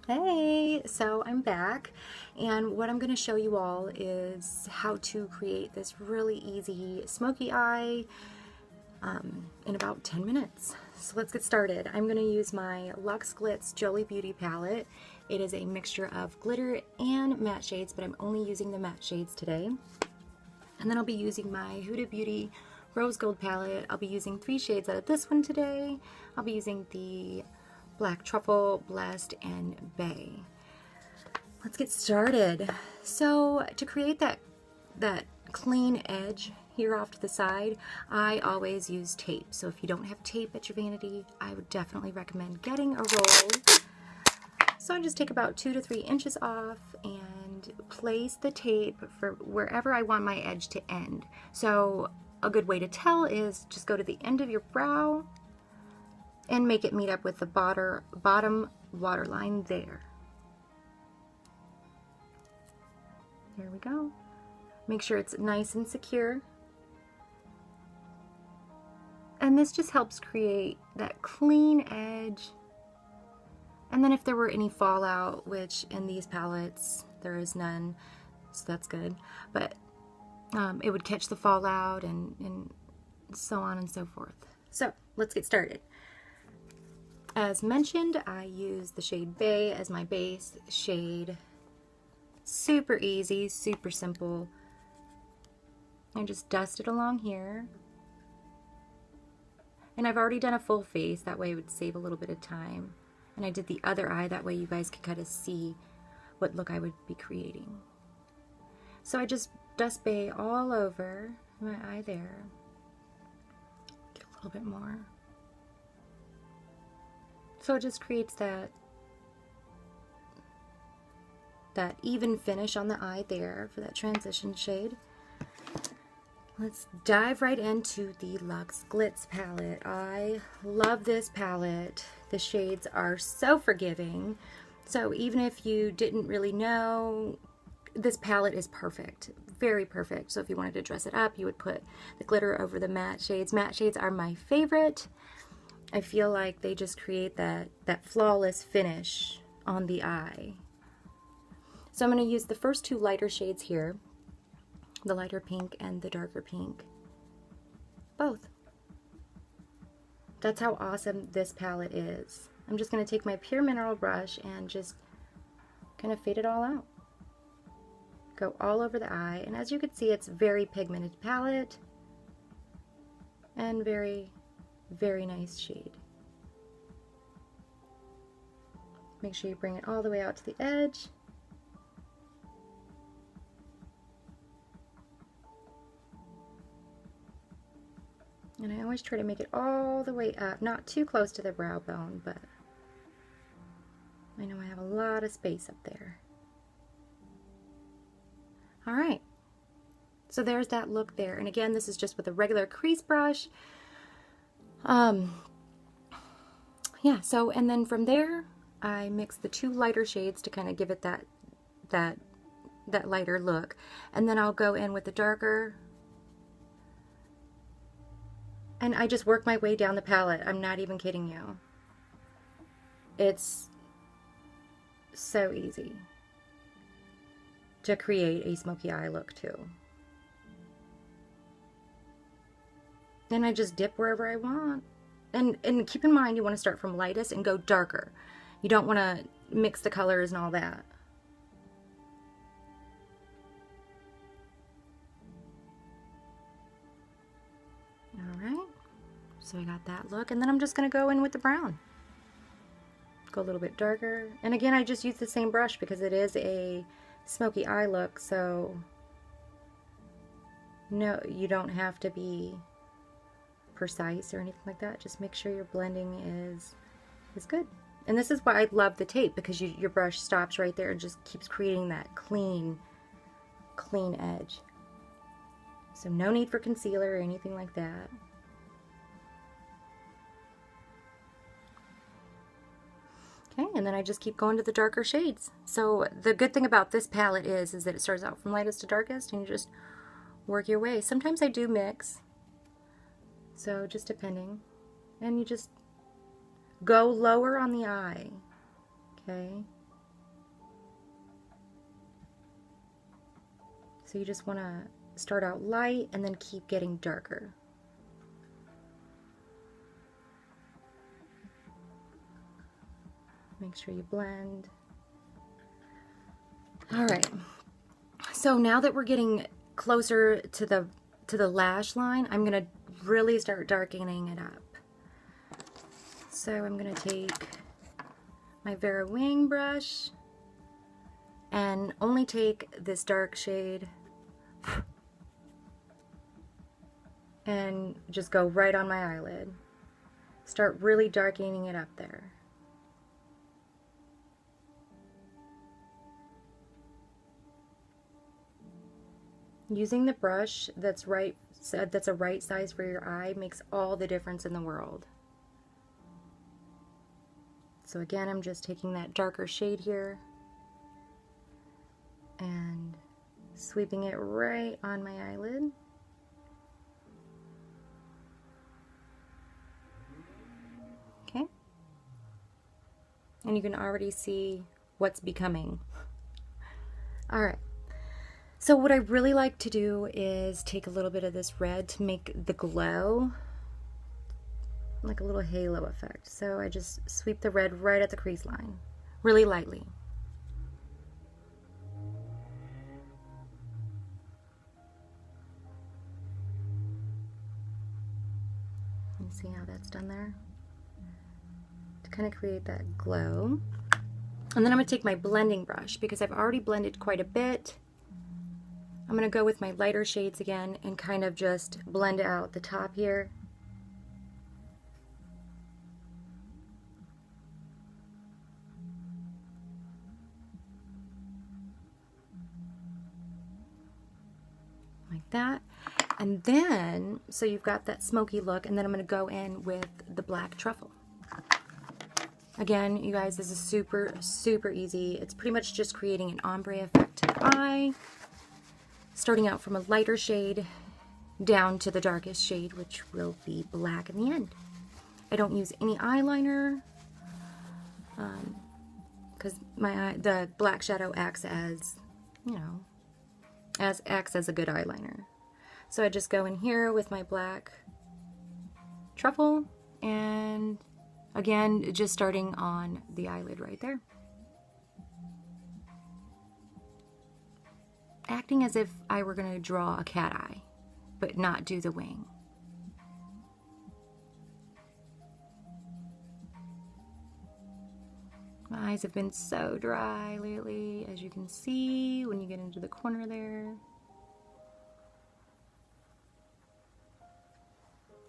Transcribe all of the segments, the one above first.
Hey, so I'm back, and what I'm going to show you all is how to create this really easy smoky eye in about 10 minutes. So let's get started. I'm going to use my Luxe Glitz Jelly Beauty palette. It is a mixture of glitter and matte shades, but I'm only using the matte shades today. And then I'll be using my Huda Beauty Rose Gold palette. I'll be using 3 shades out of this one today. I'll be using the Black Truffle, Blessed, and Bay. Let's get started. So to create that clean edge here off to the side, I always use tape. So if you don't have tape at your vanity, I would definitely recommend getting a roll. So I just take about 2 to 3 inches off and place the tape for wherever I want my edge to end. So a good way to tell is just go to the end of your brow and make it meet up with the bottom waterline there. There we go. Make sure it's nice and secure. And this just helps create that clean edge. And then if there were any fallout, which in these palettes there is none, so that's good, but it would catch the fallout and so on and so forth. So let's get started. As mentioned, I use the shade Bay as my base shade. Super easy, super simple. I just dust it along here. And I've already done a full face, that way it would save a little bit of time. And I did the other eye, that way you guys could kind of see what look I would be creating. So I just dust Bay all over my eye there. Get a little bit more. So it just creates that even finish on the eye there for that transition shade. Let's dive right into the Luxe Glitz palette. I love this palette. The shades are so forgiving. So even if you didn't really know, this palette is perfect. Very perfect. So if you wanted to dress it up, you would put the glitter over the matte shades. Matte shades are my favorite. I feel like they just create that flawless finish on the eye. So I'm going to use the first 2 lighter shades here, the lighter pink and the darker pink. Both. That's how awesome this palette is. I'm just going to take my Pure Mineral brush and just kind of fade it all out. Go all over the eye, and as you can see, it's a very pigmented palette and very nice shade. Make sure you bring it all the way out to the edge. And I always try to make it all the way up, not too close to the brow bone, but I know I have a lot of space up there. All right, so there's that look there. And again, this is just with a regular crease brush. Yeah, so, and then from there, I mix the 2 lighter shades to kind of give it that lighter look. And then I'll go in with the darker, and I just work my way down the palette. I'm not even kidding you. It's so easy to create a smoky eye look too. Then I just dip wherever I want. And keep in mind, you want to start from lightest and go darker. You don't want to mix the colors and all that. Alright, so I got that look. And then I'm just going to go in with the brown. Go a little bit darker. And again, I just use the same brush because it is a smoky eye look. So no, you don't have to be precise or anything like that. Just make sure your blending is good. And this is why I love the tape, because your brush stops right there and just keeps creating that clean edge. So no need for concealer or anything like that. Okay, and then I just keep going to the darker shades. So the good thing about this palette is that it starts out from lightest to darkest, and you just work your way. Sometimes I do mix, so just depending. And you just go lower on the eye, okay? So you just want to start out light and then keep getting darker. Make sure you blend. All right. So now that we're getting closer to the lash line, I'm gonna really start darkening it up. So I'm gonna take my Vera Weng brush and only take this dark shade and just go right on my eyelid. Start really darkening it up there. Using the brush that's a right size for your eye makes all the difference in the world. So again, I'm just taking that darker shade here and sweeping it right on my eyelid. Okay. And you can already see what's becoming. All right. So what I really like to do is take a little bit of this red to make the glow, like a little halo effect. So I just sweep the red right at the crease line, really lightly. You see how that's done there? To kind of create that glow. And then I'm going to take my blending brush because I've already blended quite a bit. I'm going to go with my lighter shades again and kind of just blend out the top here. Like that. And then, so you've got that smoky look, and then I'm going to go in with the black truffle. Again, you guys, this is super, super easy. It's pretty much just creating an ombre effect to the eye. Starting out from a lighter shade down to the darkest shade, which will be black in the end. I don't use any eyeliner because the black shadow acts as, you know, acts as a good eyeliner. So I just go in here with my black truffle and again, just starting on the eyelid right there. Acting as if I were going to draw a cat eye, but not do the wing. My eyes have been so dry lately, as you can see when you get into the corner there.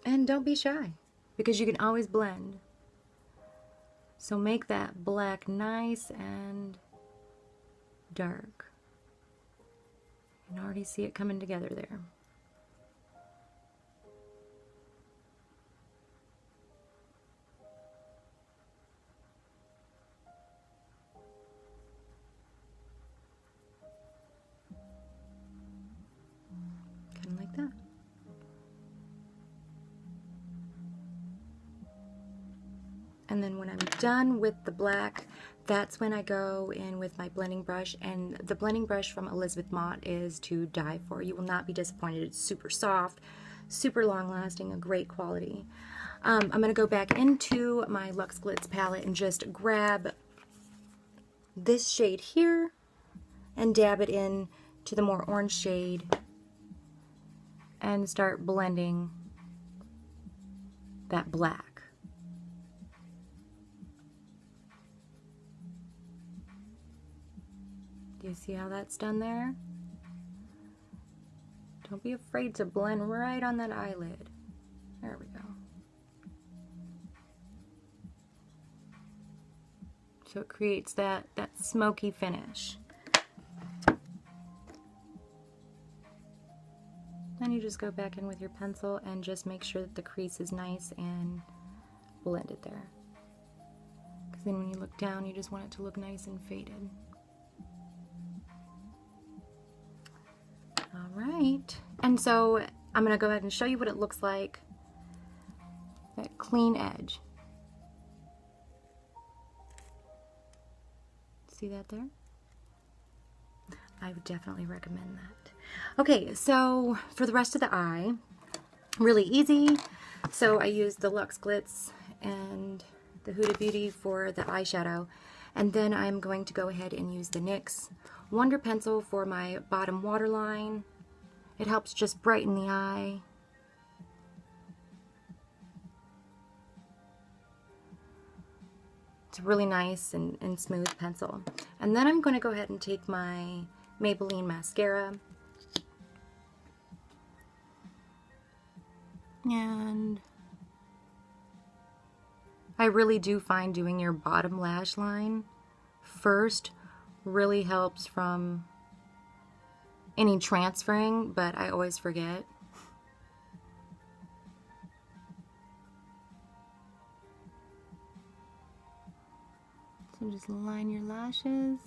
And don't be shy, because you can always blend. So make that black nice and dark. You can already see it coming together there. Kind of like that. And then when I'm done with the black, that's when I go in with my blending brush, and the blending brush from Elizabeth Mott is to die for. You will not be disappointed. It's super soft, super long lasting, a great quality. I'm going to go back into my Luxe Glitz palette and just grab this shade here and dab it in to the more orange shade and start blending that black. Do you see how that's done there? Don't be afraid to blend right on that eyelid. There we go. So it creates that smoky finish. Then you just go back in with your pencil and just make sure that the crease is nice and blended there. Because then when you look down, you just want it to look nice and faded. Alright, and so I'm going to go ahead and show you what it looks like. That clean edge. See that there? I would definitely recommend that. Okay, so for the rest of the eye, really easy. So I used the Luxe Glitz and the Huda Beauty for the eyeshadow. And then I'm going to go ahead and use the NYX Wonder Pencil for my bottom waterline. It helps just brighten the eye. It's a really nice and smooth pencil. And then I'm going to go ahead and take my Maybelline mascara. And I really do find doing your bottom lash line first really helps from any transferring, but I always forget. So just line your lashes.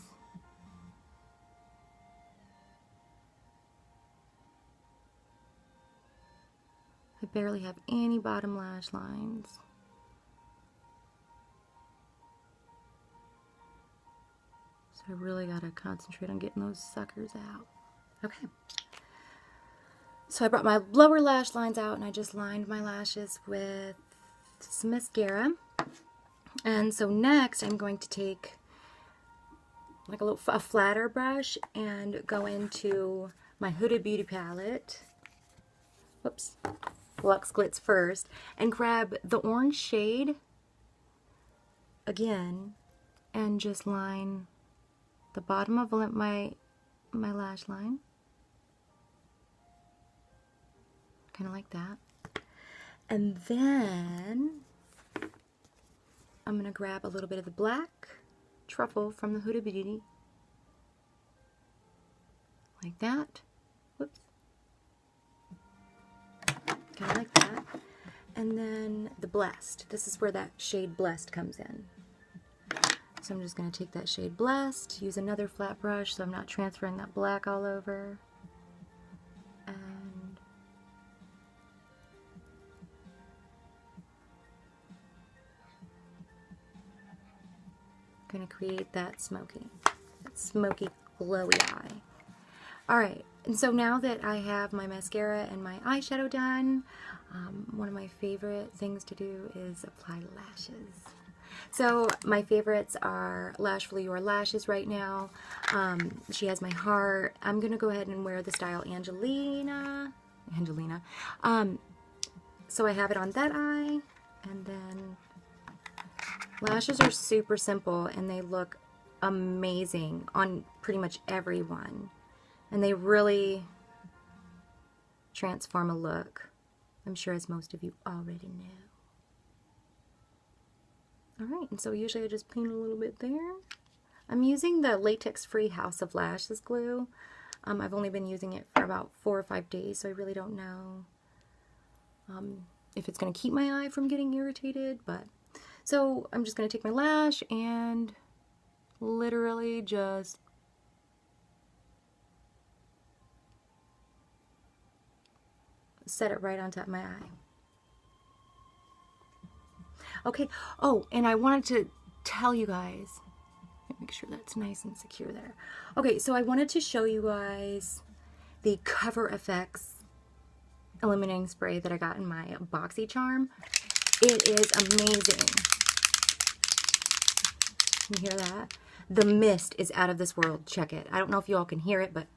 I barely have any bottom lash lines. So I really gotta concentrate on getting those suckers out. Okay. So I brought my lower lash lines out and I just lined my lashes with some mascara. And so next I'm going to take like a flatter brush and go into my Huda Beauty palette. Whoops. Luxe Glitz first, and grab the orange shade again and just line the bottom of my lash line, kind of like that. And then I'm going to grab a little bit of the black truffle from the Huda Beauty, like that. Whoops. Kind of like that. And then the Blessed. This is where that shade Blessed comes in. So I'm just going to take that shade Blessed, use another flat brush so I'm not transferring that black all over. And I'm going to create that smoky glowy eye. Alright, and so now that I have my mascara and my eyeshadow done, one of my favorite things to do is apply lashes. So my favorites are Lash Glue Your Lashes right now. She has my heart. I'm going to go ahead and wear the style Angelina. So I have it on that eye, and then lashes are super simple and they look amazing on pretty much everyone. And they really transform a look. I'm sure as most of you already know. Alright, and so usually I just paint a little bit there. I'm using the latex-free House of Lashes glue. I've only been using it for about 4 or 5 days, so I really don't know if it's going to keep my eye from getting irritated. But so I'm just going to take my lash and literally just set it right on top of my eye. Okay, oh, and I wanted to tell you guys, make sure that's nice and secure there. Okay, so I wanted to show you guys the Cover FX illuminating spray that I got in my BoxyCharm. It is amazing. You hear that? The mist is out of this world. Check it. I don't know if you all can hear it, but